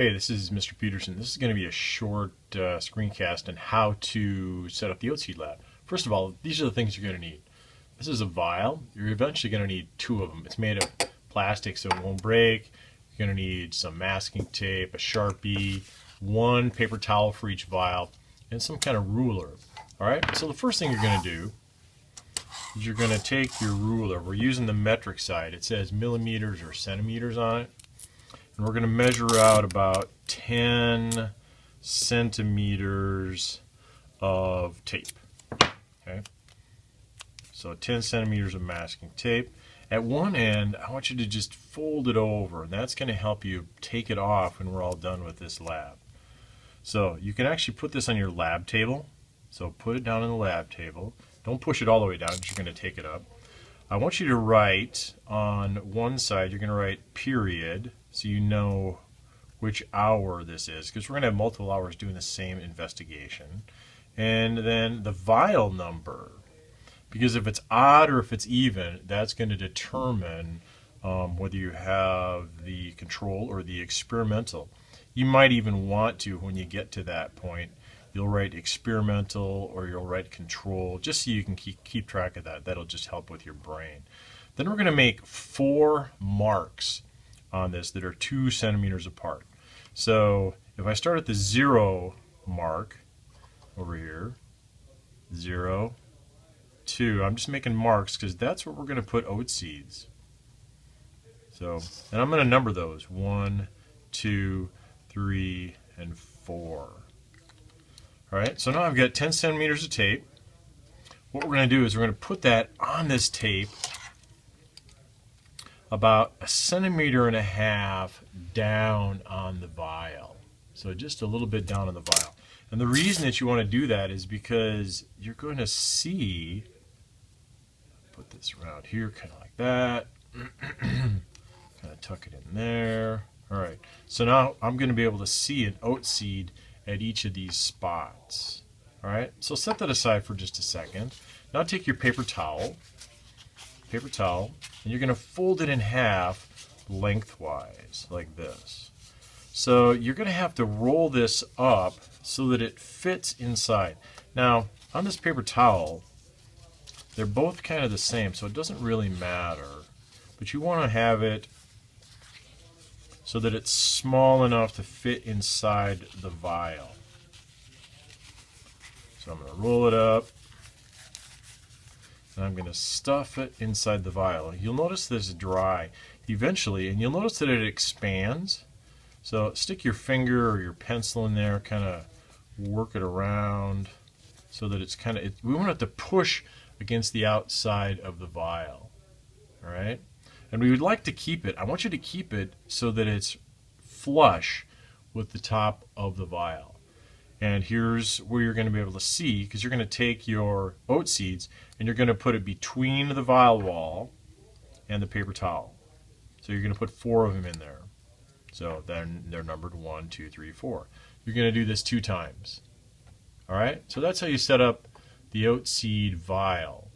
Hey, this is Mr. Peterson. This is going to be a short screencast on how to set up the Oat Seed Lab. First of all, these are the things you're going to need. This is a vial. You're eventually going to need two of them. It's made of plastic so it won't break. You're going to need some masking tape, a Sharpie, one paper towel for each vial, and some kind of ruler. Alright, so the first thing you're going to do is you're going to take your ruler. We're using the metric side. It says millimeters or centimeters on it. And we're going to measure out about 10 centimeters of tape. Okay, so 10 centimeters of masking tape. At one end, I want you to just fold it over, and that's going to help you take it off when we're all done with this lab. So you can actually put this on your lab table. So put it down on the lab table. Don't push it all the way down because you're going to take it up. I want you to write on one side, you're going to write period, so you know which hour this is, because we're going to have multiple hours doing the same investigation. And then the vial number, because if it's odd or if it's even, that's going to determine whether you have the control or the experimental. You might even want to, when you get to that point, you'll write experimental or you'll write control, just so you can keep track of that. That'll just help with your brain. Then we're going to make 4 marks on this that are 2 centimeters apart. So if I start at the 0 mark over here, 0, 2, I'm just making marks because that's where we're going to put oat seeds. So, and I'm going to number those 1, 2, 3, and 4. Alright, so now I've got 10 centimeters of tape. What we're going to do is we're going to put that on this tape about 1.5 centimeters down on the vial. So just a little bit down on the vial. And the reason that you want to do that is because you're going to see, put this around here kind of like that, kind of tuck it in there. Alright, so now I'm going to be able to see an oat seed at each of these spots. Alright, so set that aside for just a second. Now take your paper towel, and you're going to fold it in half lengthwise, like this. So you're going to have to roll this up so that it fits inside. Now, on this paper towel, they're both kind of the same, so it doesn't really matter. But you want to have it so that it's small enough to fit inside the vial. So I'm going to roll it up, and I'm going to stuff it inside the vial. You'll notice this is dry eventually, and you'll notice that it expands. So stick your finger or your pencil in there, kind of work it around so that it's kind of, we want it to push against the outside of the vial. All right? And we would like to keep it, I want you to keep it so that it's flush with the top of the vial. And here's where you're going to be able to see, because you're going to take your oat seeds and you're going to put it between the vial wall and the paper towel. So you're going to put 4 of them in there. So then they're numbered 1, 2, 3, 4. You're going to do this 2 times. Alright, so that's how you set up the oat seed vial.